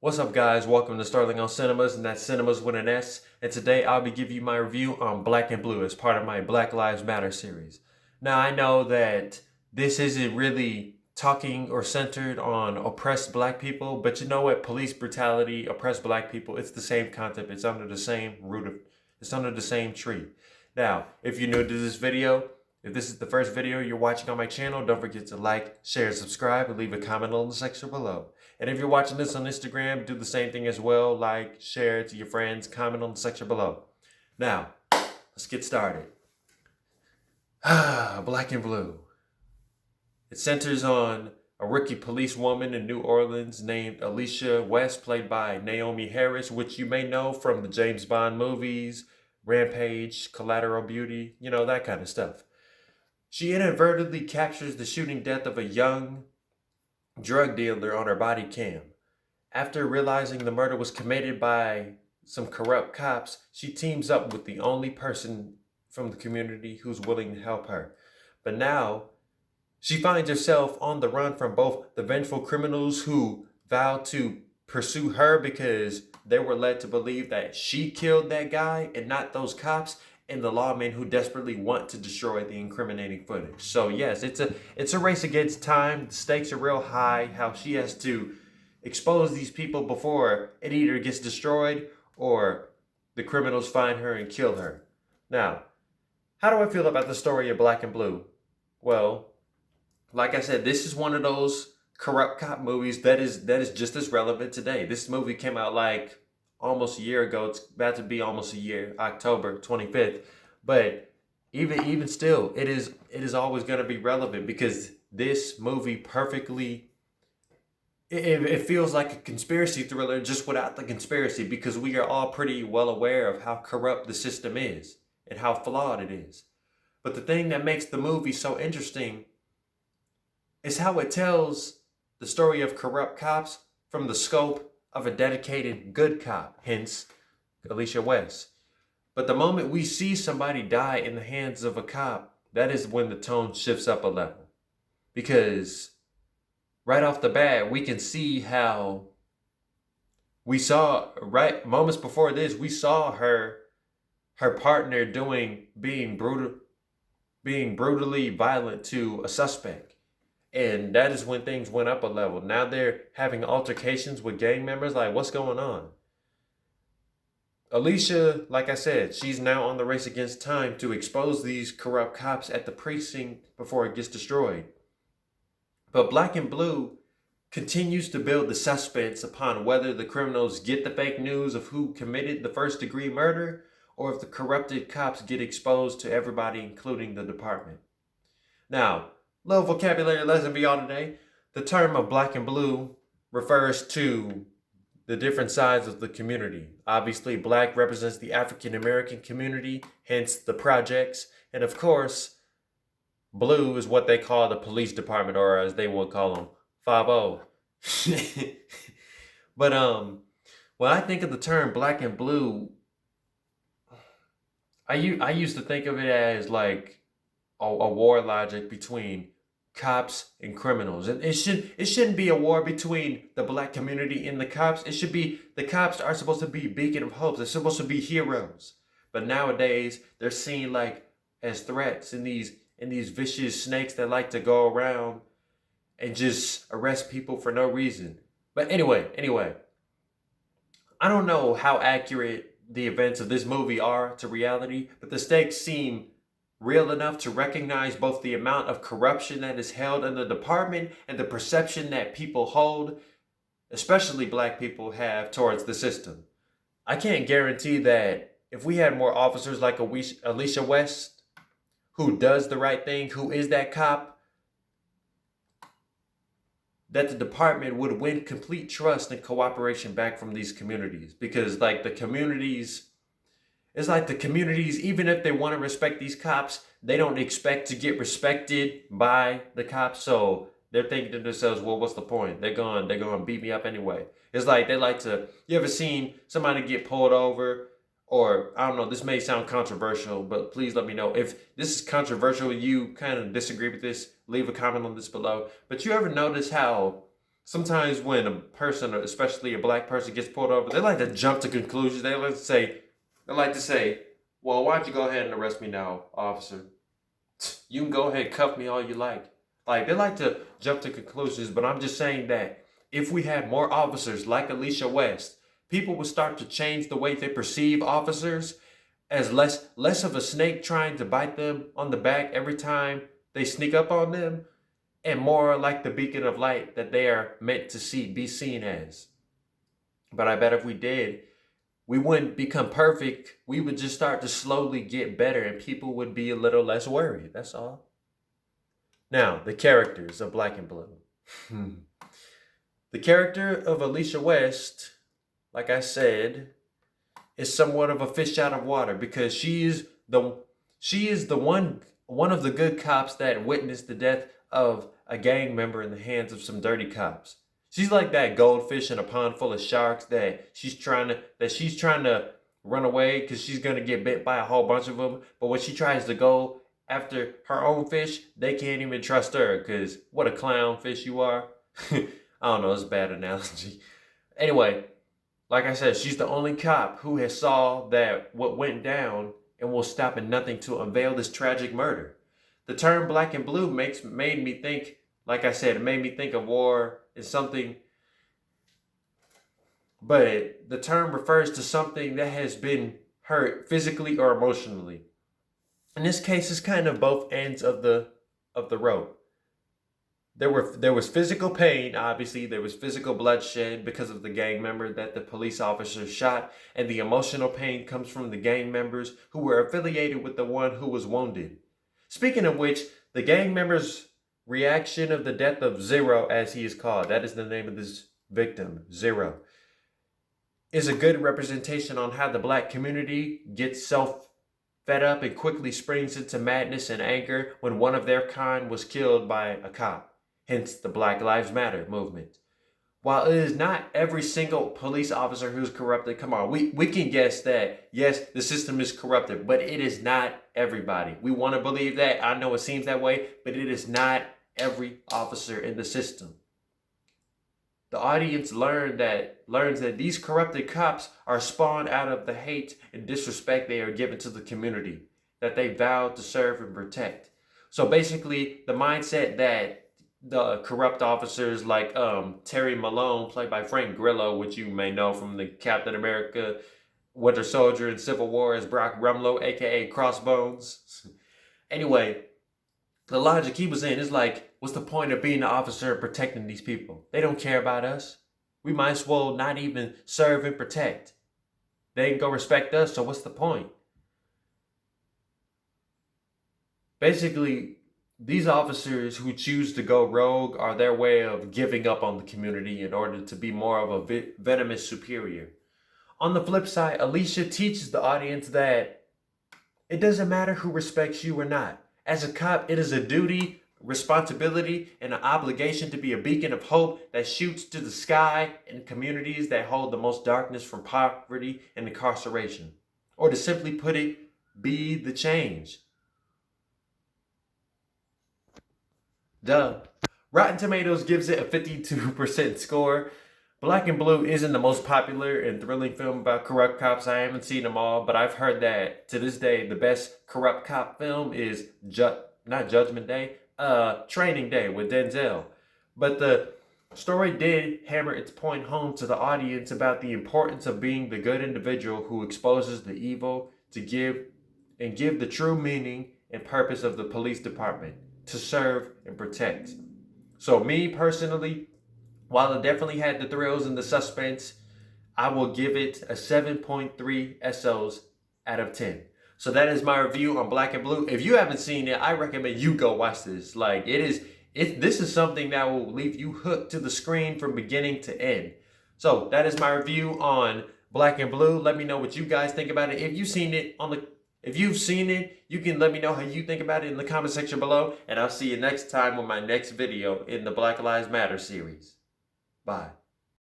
What's up, guys? Welcome to Sterling on Cinemas, and that's Cinemas with an S. And today I'll be giving you my review on Black and Blue as part of my Black Lives Matter series. Now, I know that this isn't really talking or centered on oppressed black people, but you know what? Police brutality, oppressed black people, it's the same concept. It's under the same it's under the same tree. Now, if you're new to this video, if this is the first video you're watching on my channel, don't forget to like, share, subscribe, and leave a comment on the section below. And if you're watching this on Instagram, do the same thing as well. Like, share it to your friends, comment on the section below. Now, let's get started. Black and Blue. It centers on a rookie policewoman in New Orleans named Alicia West, played by Naomi Harris, which you may know from the James Bond movies, Rampage, Collateral Beauty, you know, that kind of stuff. She inadvertently captures the shooting death of a young drug dealer on her body cam. After realizing the murder was committed by some corrupt cops, she teams up with the only person from the community who's willing to help her. But now, she finds herself on the run from both the vengeful criminals who vow to pursue her because they were led to believe that she killed that guy and not those cops, and the lawmen who desperately want to destroy the incriminating footage. So yes, it's a race against time. The stakes are real high. How she has to expose these people before it either gets destroyed or the criminals find her and kill her. Now, how do I feel about the story of Black and Blue? Well, like I said, this is one of those corrupt cop movies that is just as relevant today. This movie came out like almost a year ago. It's about to be almost a year, October 25th. But even still, it is always going to be relevant because this movie perfectly it feels like a conspiracy thriller just without the conspiracy, because we are all pretty well aware of how corrupt the system is and how flawed it is. But the thing that makes the movie so interesting is how it tells the story of corrupt cops from the scope of a dedicated good cop, hence Alicia West. But the moment we see somebody die in the hands of a cop, that is when the tone shifts up a level. Because right off the bat, we can see how we saw, right moments before this, we saw her partner being brutally violent to a suspect. And that is when things went up a level. Now they're having altercations with gang members. Like, what's going on? Alicia, like I said, she's now on the race against time to expose these corrupt cops at the precinct before it gets destroyed. But Black and Blue continues to build the suspense upon whether the criminals get the fake news of who committed the first-degree murder, or if the corrupted cops get exposed to everybody, including the department. Now, little vocabulary lesson for y'all today. The term of Black and Blue refers to the different sides of the community. Obviously, Black represents the African American community, hence the projects. And of course, Blue is what they call the police department, or as they would call them, 5-0. But when I think of the term Black and Blue, I used to think of it as like a war logic between cops and criminals. And it shouldn't be a war between the black community and the cops. It should be the cops are supposed to be beacon of hope. They're supposed to be heroes. But nowadays they're seen like as threats, and these vicious snakes that like to go around and just arrest people for no reason. But anyway, I don't know how accurate the events of this movie are to reality, but the stakes seem real enough to recognize both the amount of corruption that is held in the department and the perception that people hold, especially black people, have towards the system. I can't guarantee that if we had more officers like Alicia West, who does the right thing, who is that cop, that the department would win complete trust and cooperation back from these communities. Because like the communities, even if they want to respect these cops, they don't expect to get respected by the cops. So they're thinking to themselves, well, what's the point? They're going to beat me up anyway. It's like they like to, you ever seen somebody get pulled over? Or, I don't know, this may sound controversial, but please let me know. If this is controversial, you kind of disagree with this, leave a comment on this below. But you ever notice how sometimes when a person, especially a black person, gets pulled over, they like to jump to conclusions. They like to say, well, why don't you go ahead and arrest me now, officer? You can go ahead and cuff me all you like. Like, they like to jump to conclusions, but I'm just saying that if we had more officers like Alicia West, people would start to change the way they perceive officers as less of a snake trying to bite them on the back every time they sneak up on them, and more like the beacon of light that they are meant to be seen as. But I bet if we did, we wouldn't become perfect. We would just start to slowly get better and people would be a little less worried. That's all. Now, the characters of Black and Blue. The character of Alicia West, like I said, is somewhat of a fish out of water because she is the one of the good cops that witnessed the death of a gang member in the hands of some dirty cops. She's like that goldfish in a pond full of sharks that she's trying to run away because she's gonna get bit by a whole bunch of them. But when she tries to go after her own fish, they can't even trust her because what a clown fish you are. I don't know, it's a bad analogy. Anyway, like I said, she's the only cop who has saw that what went down and will stop at nothing to unveil this tragic murder. The term Black and Blue made me think, like I said, it made me think of war as something, but the term refers to something that has been hurt physically or emotionally. In this case, it's kind of both ends of the rope. There was physical pain, obviously. There was physical bloodshed because of the gang member that the police officer shot, and the emotional pain comes from the gang members who were affiliated with the one who was wounded. Speaking of which, the gang members' reaction of the death of Zero, as he is called, that is the name of this victim, Zero, is a good representation on how the black community gets fed up and quickly springs into madness and anger when one of their kind was killed by a cop. Hence the Black Lives Matter movement. While it is not every single police officer who's corrupted, come on, we can guess that, yes, the system is corrupted, but it is not everybody. We want to believe that. I know it seems that way, but it is not every officer in the system. The audience learns that these corrupted cops are spawned out of the hate and disrespect they are given to the community that they vowed to serve and protect. So basically, the mindset that the corrupt officers like Terry Malone, played by Frank Grillo, which you may know from the Captain America, Winter Soldier, and Civil War as Brock Rumlow, aka Crossbones. Anyway, the logic he was in is like, what's the point of being an officer and protecting these people? They don't care about us. We might as well not even serve and protect. They ain't gonna respect us, so what's the point? Basically, these officers who choose to go rogue are their way of giving up on the community in order to be more of a venomous superior. On the flip side, Alicia teaches the audience that it doesn't matter who respects you or not. As a cop, it is a duty, responsibility, and an obligation to be a beacon of hope that shoots to the sky in communities that hold the most darkness from poverty and incarceration. Or to simply put it, be the change. Duh. Rotten Tomatoes gives it a 52% score. Black and Blue isn't the most popular and thrilling film about corrupt cops. I haven't seen them all, but I've heard that to this day, the best corrupt cop film is not Judgment Day, Training Day with Denzel. But the story did hammer its point home to the audience about the importance of being the good individual who exposes the evil to give the true meaning and purpose of the police department, to serve and protect. So me personally, while it definitely had the thrills and the suspense, I will give it a 7.3 SOs out of 10. So that is my review on Black and Blue. If you haven't seen it, I recommend you go watch this. Like, this is something that will leave you hooked to the screen from beginning to end. So that is my review on Black and Blue. Let me know what you guys think about it. If you've seen it, you can let me know how you think about it in the comment section below. And I'll see you next time with my next video in the Black Lives Matter series. Bye.